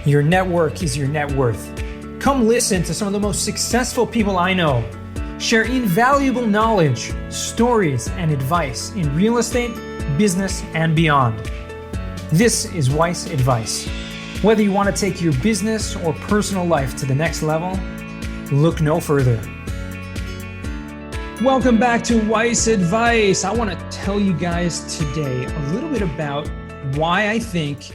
Your network is your net worth. Come listen to some of the most successful people I know share invaluable knowledge, stories, and advice in real estate, business, and beyond. This is Weiss Advice. Whether you want to take your business or personal life to the next level, look no further. Welcome back to Weiss Advice. I want to tell you guys today a little bit about why I think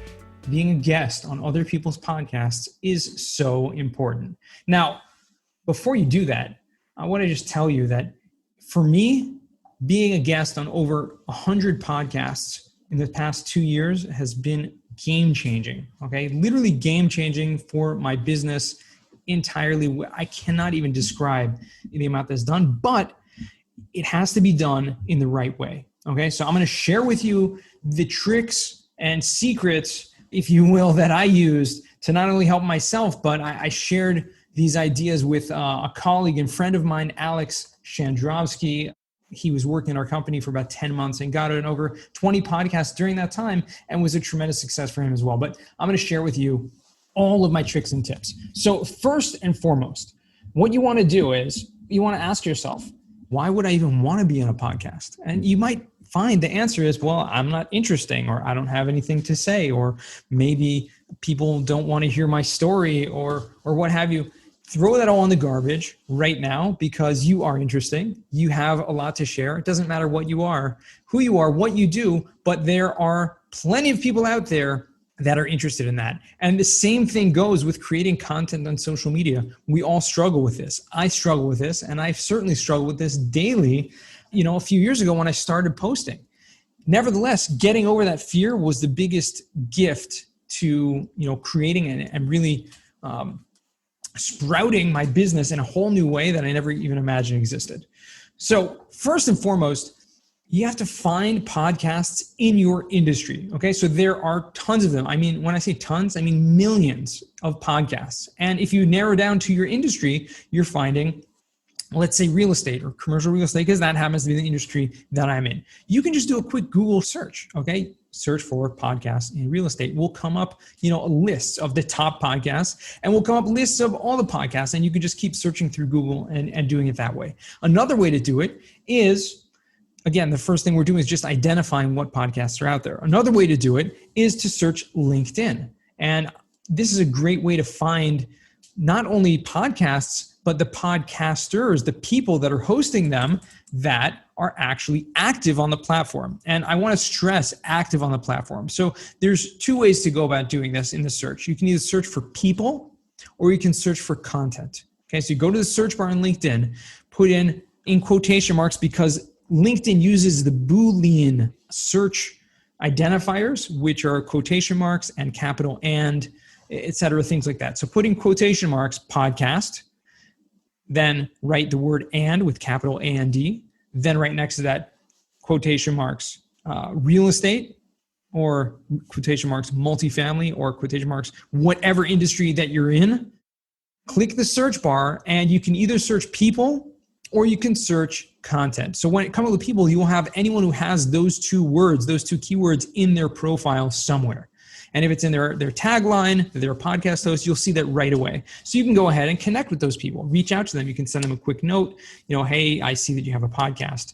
being a guest on other people's podcasts is so important. Now, before you do that, I want to just tell you that for me, being a guest on over 100 podcasts in the past 2 years has been game-changing, okay? Literally game-changing for my business entirely. I cannot even describe the amount that's done, but it has to be done in the right way, okay? So I'm going to share with you the tricks and secrets, if you will, that I used to not only help myself, but I shared these ideas with a colleague and friend of mine, Alex Chandrovsky. He was working in our company for about 10 months and got in over 20 podcasts during that time and was a tremendous success for him as well. But I'm going to share with you all of my tricks and tips. So first and foremost, what you want to do is you want to ask yourself, why would I even want to be on a podcast? And you might find the answer is, well, I'm not interesting, or I don't have anything to say, or maybe people don't want to hear my story, or what have you. Throw that all in the garbage right now because you are interesting. You have a lot to share. It doesn't matter what you are, who you are, what you do, but there are plenty of people out there that are interested in that. And the same thing goes with creating content on social media. We all struggle with this. I struggle with this, and I've certainly struggled with this daily, a few years ago when I started posting. Nevertheless, getting over that fear was the biggest gift to, creating and really sprouting my business in a whole new way that I never even imagined existed. So first and foremost, you have to find podcasts in your industry, okay? So there are tons of them. I mean, when I say tons, I mean millions of podcasts. And if you narrow down to your industry, you're finding, let's say, real estate or commercial real estate, because that happens to be the industry that I'm in. You can just do a quick Google search, okay? Search for podcasts in real estate. We'll come up, a list of the top podcasts, and we'll come up lists of all the podcasts, and you can just keep searching through Google and doing it that way. Another way to do it is, again, the first thing we're doing is just identifying what podcasts are out there. Another way to do it is to search LinkedIn. And this is a great way to find not only podcasts, but the podcasters, the people that are hosting them that are actually active on the platform. And I want to stress active on the platform. So there's two ways to go about doing this in the search. You can either search for people or you can search for content. Okay, so you go to the search bar on LinkedIn, put in quotation marks, because LinkedIn uses the Boolean search identifiers, which are quotation marks and capital and, et cetera, things like that. So put in quotation marks, podcast, then write the word and with capital A and D, then right next to that, quotation marks, real estate, or quotation marks, multifamily, or quotation marks, whatever industry that you're in. Click the search bar and you can either search people or you can search content. So when it comes to people, you will have anyone who has those two words, those two keywords in their profile somewhere. And if it's in their tagline, their podcast host, you'll see that right away. So you can go ahead and connect with those people, reach out to them. You can send them a quick note, hey, I see that you have a podcast.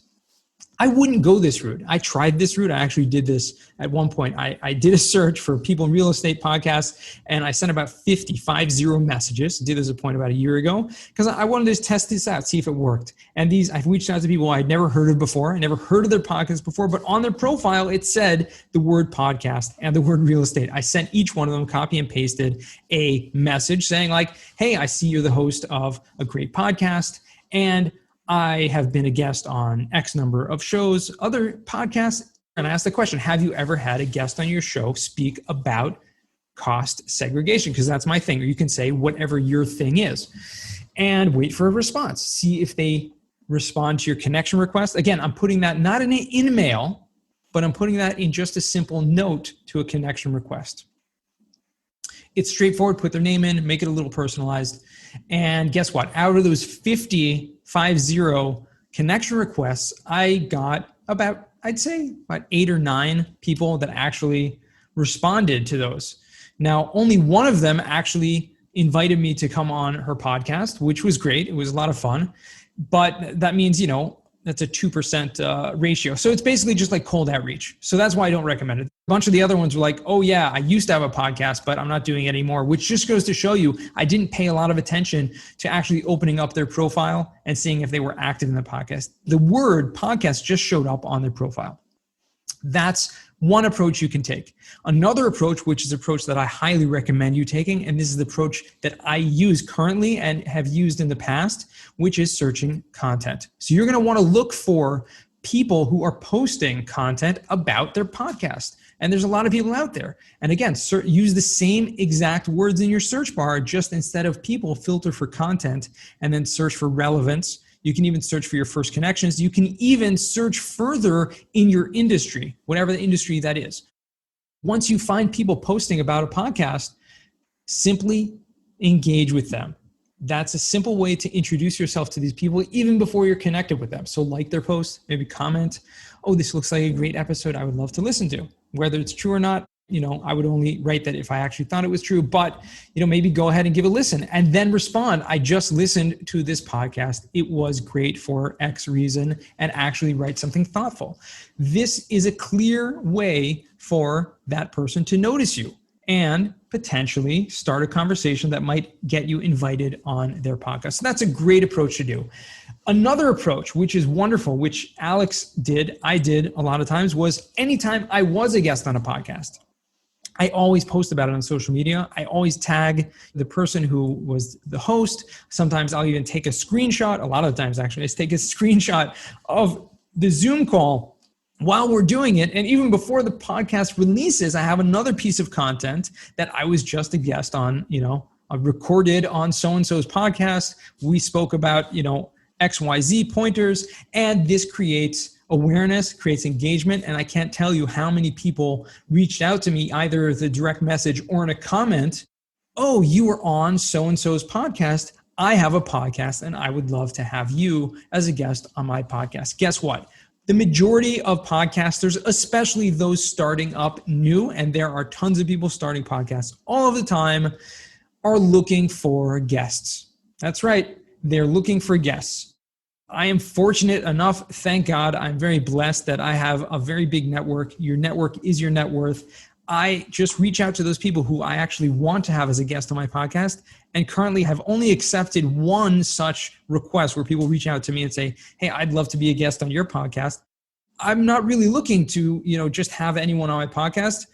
I wouldn't go this route. I tried this route. I actually did this at one point. I did a search for people in real estate podcasts, and I sent about 50 messages. Did this a point about a year ago because I wanted to test this out, see if it worked. And I've reached out to people I'd never heard of before. I never heard of their podcasts before, but on their profile, it said the word podcast and the word real estate. I sent each one of them, copy and pasted a message saying like, hey, I see you're the host of a great podcast, and I have been a guest on X number of shows, other podcasts, and I asked the question, have you ever had a guest on your show speak about cost segregation? Because that's my thing. Or you can say whatever your thing is and wait for a response. See if they respond to your connection request. Again, I'm putting that not in an email, but I'm putting that in just a simple note to a connection request. It's straightforward. Put their name in, make it a little personalized. And guess what? Out of those 50 connection requests, I got I'd say about 8 or 9 people that actually responded to those. Now, only one of them actually invited me to come on her podcast, which was great. It was a lot of fun. But that means, that's a 2% ratio. So it's basically just like cold outreach. So that's why I don't recommend it. A bunch of the other ones were like, oh yeah, I used to have a podcast, but I'm not doing it anymore, which just goes to show you, I didn't pay a lot of attention to actually opening up their profile and seeing if they were active in the podcast. The word podcast just showed up on their profile. That's one approach you can take. Another approach, which is an approach that I highly recommend you taking, and this is the approach that I use currently and have used in the past, which is searching content. So you're going to want to look for people who are posting content about their podcast. And there's a lot of people out there. And again, use the same exact words in your search bar, just instead of people, filter for content and then search for relevance. You can even search for your first connections. You can even search further in your industry, whatever the industry that is. Once you find people posting about a podcast, simply engage with them. That's a simple way to introduce yourself to these people even before you're connected with them. So like their post, maybe comment, oh, this looks like a great episode I would love to listen to. Whether it's true or not, I would only write that if I actually thought it was true, but, maybe go ahead and give a listen and then respond. I just listened to this podcast. It was great for X reason, and actually write something thoughtful. This is a clear way for that person to notice you and potentially start a conversation that might get you invited on their podcast. So that's a great approach to do. Another approach, which is wonderful, which Alex did, I did a lot of times, was anytime I was a guest on a podcast, I always post about it on social media. I always tag the person who was the host. Sometimes I'll even take a screenshot. A lot of times, actually, I just take a screenshot of the Zoom call while we're doing it. And even before the podcast releases, I have another piece of content that I was just a guest on, I recorded on so-and-so's podcast. We spoke about, XYZ pointers, and this creates awareness, creates engagement. And I can't tell you how many people reached out to me, either as a direct message or in a comment. Oh, you were on so-and-so's podcast. I have a podcast and I would love to have you as a guest on my podcast. Guess what? The majority of podcasters, especially those starting up new, and there are tons of people starting podcasts all of the time, are looking for guests. That's right. They're looking for guests. I am fortunate enough, thank God, I'm very blessed that I have a very big network. Your network is your net worth. I just reach out to those people who I actually want to have as a guest on my podcast, and currently have only accepted one such request where people reach out to me and say, hey, I'd love to be a guest on your podcast. I'm not really looking to, just have anyone on my podcast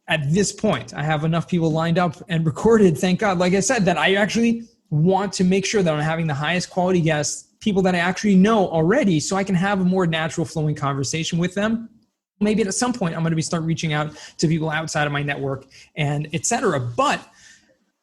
at this point. I have enough people lined up and recorded, thank God, like I said, that I actually want to make sure that I'm having the highest quality guests, people that I actually know already, so I can have a more natural flowing conversation with them. Maybe at some point I'm going to start reaching out to people outside of my network and et cetera. But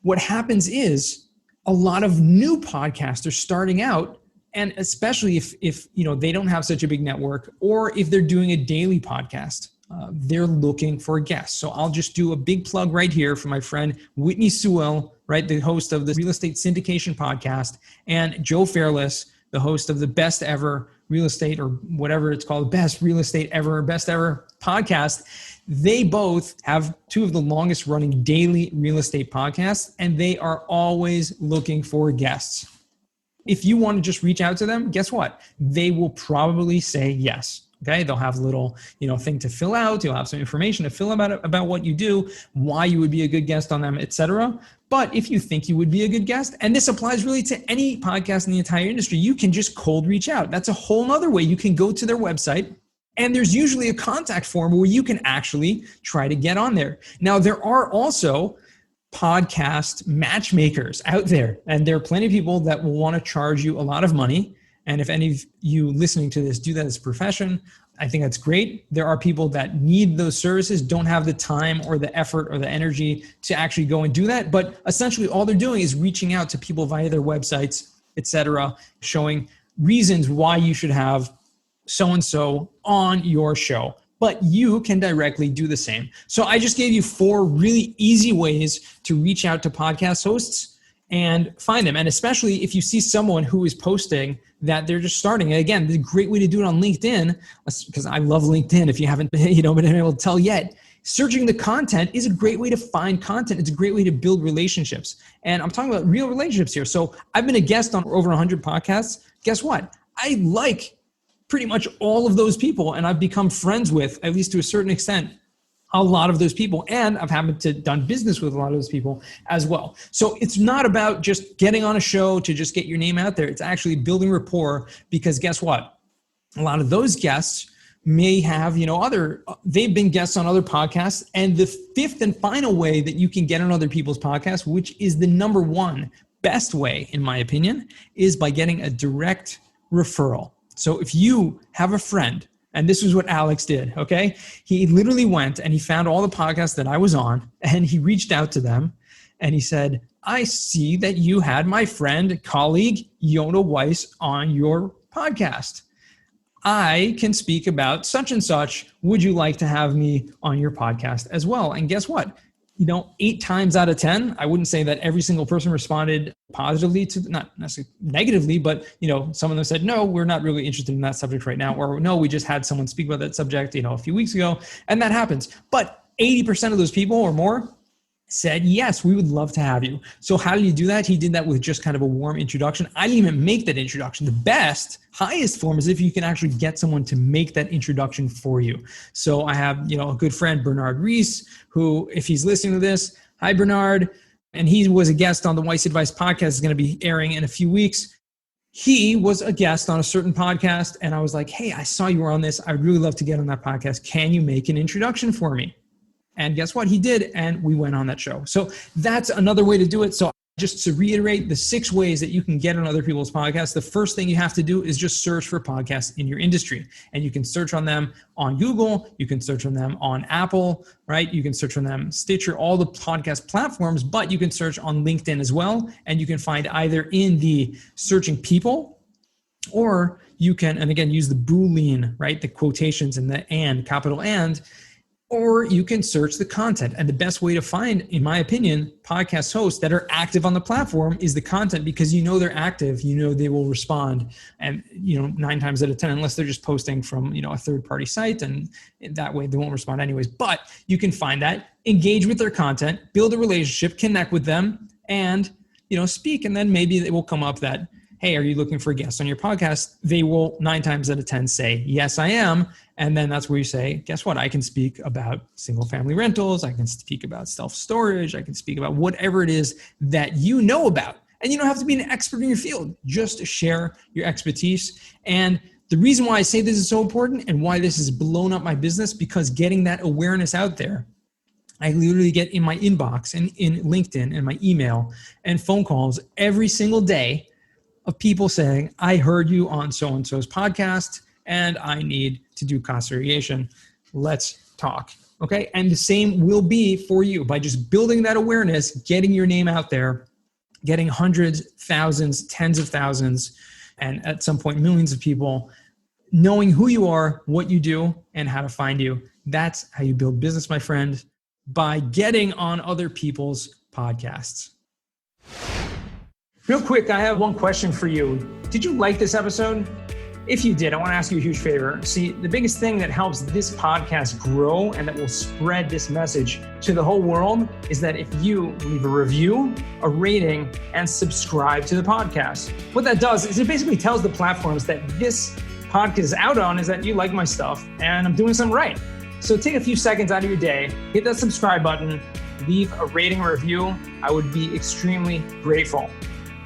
what happens is a lot of new podcasters starting out, and especially if they don't have such a big network, or if they're doing a daily podcast, they're looking for a guest. So I'll just do a big plug right here for my friend Whitney Sewell, right, the host of the Real Estate Syndication podcast, and Joe Fairless, the host of the best ever real estate, or whatever it's called, best real estate ever, best ever podcast. They both have two of the longest running daily real estate podcasts, and they are always looking for guests. If you want to just reach out to them, guess what? They will probably say yes. Okay, they'll have a little, thing to fill out. You'll have some information to fill about what you do, why you would be a good guest on them, etc. But if you think you would be a good guest, and this applies really to any podcast in the entire industry, you can just cold reach out. That's a whole nother way. You can go to their website, and there's usually a contact form where you can actually try to get on there. Now, there are also podcast matchmakers out there, and there are plenty of people that will want to charge you a lot of money. And if any of you listening to this do that as a profession, I think that's great. There are people that need those services, don't have the time or the effort or the energy to actually go and do that. But essentially all they're doing is reaching out to people via their websites, etc., showing reasons why you should have so-and-so on your show. But you can directly do the same. So I just gave you 4 really easy ways to reach out to podcast hosts and find them. And especially if you see someone who is posting that they're just starting. And again, the great way to do it on LinkedIn, because I love LinkedIn, if you haven't been able to tell yet, Searching the content is a great way to find content. It's a great way to build relationships. And I'm talking about real relationships here. So I've been a guest on over 100 podcasts. Guess what? I like pretty much all of those people, and I've become friends with, at least to a certain extent, a lot of those people. And I've happened to done business with a lot of those people as well. So it's not about just getting on a show to just get your name out there. It's actually building rapport, because guess what? A lot of those guests may have, they've been guests on other podcasts. And the fifth and final way that you can get on other people's podcasts, which is the number one best way, in my opinion, is by getting a direct referral. So if you have a friend, and this is what Alex did, okay? He literally went and he found all the podcasts that I was on, and he reached out to them and he said, I see that you had my friend, colleague, Yonah Weiss on your podcast. I can speak about such and such. Would you like to have me on your podcast as well? And guess what? 8 times out of 10, I wouldn't say that every single person responded positively to, not necessarily negatively, but some of them said, no, we're not really interested in that subject right now. Or no, we just had someone speak about that subject, a few weeks ago. And that happens. But 80% of those people or more said, yes, we would love to have you. So how do you do that? He did that with just kind of a warm introduction. I didn't even make that introduction. The best, highest form is if you can actually get someone to make that introduction for you. So I have, a good friend, Bernard Reese, who, if he's listening to this, hi, Bernard. And he was a guest on the Weiss Advice podcast. It's going to be airing in a few weeks. He was a guest on a certain podcast. And I was like, hey, I saw you were on this. I'd really love to get on that podcast. Can you make an introduction for me? And guess what? He did, and we went on that show. So that's another way to do it. So just to reiterate the 6 ways that you can get on other people's podcasts, the first thing you have to do is just search for podcasts in your industry. And you can search on them on Google. You can search on them on Apple, right? You can search on them, Stitcher, all the podcast platforms, but you can search on LinkedIn as well. And you can find either in the searching people, or you can, and again, use the Boolean, right? The quotations and the and, capital and, or you can search the content. And the best way to find, in my opinion, podcast hosts that are active on the platform is the content, because they're active, they will respond. And 9 times out of 10, unless they're just posting from a third-party site, and that way they won't respond anyways. But you can find that, engage with their content, build a relationship, connect with them, and speak. And then maybe it will come up that, hey, are you looking for a guest on your podcast? They will 9 times out of 10 say, yes, I am. And then that's where you say, guess what? I can speak about single family rentals. I can speak about self-storage. I can speak about whatever it is that you know about. And you don't have to be an expert in your field. Just share your expertise. And the reason why I say this is so important and why this has blown up my business, because getting that awareness out there, I literally get in my inbox and in LinkedIn and my email and phone calls every single day of people saying, I heard you on so-and-so's podcast and I need to do cost segregation. Let's talk. Okay. And the same will be for you by just building that awareness, getting your name out there, getting hundreds, thousands, tens of thousands, and at some point, millions of people knowing who you are, what you do, and how to find you. That's how you build business, my friend, by getting on other people's podcasts. Real quick, I have one question for you. Did you like this episode? If you did, I want to ask you a huge favor. See, the biggest thing that helps this podcast grow and that will spread this message to the whole world is that if you leave a review, a rating, and subscribe to the podcast. What that does is it basically tells the platforms that this podcast is out on is that you like my stuff and I'm doing something right. So take a few seconds out of your day, hit that subscribe button, leave a rating or review. I would be extremely grateful.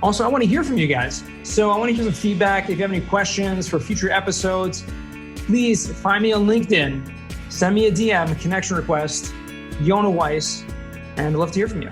Also, I want to hear from you guys. So I want to hear some feedback. If you have any questions for future episodes, please find me on LinkedIn. Send me a DM, connection request, Yonah Weiss, and I'd love to hear from you.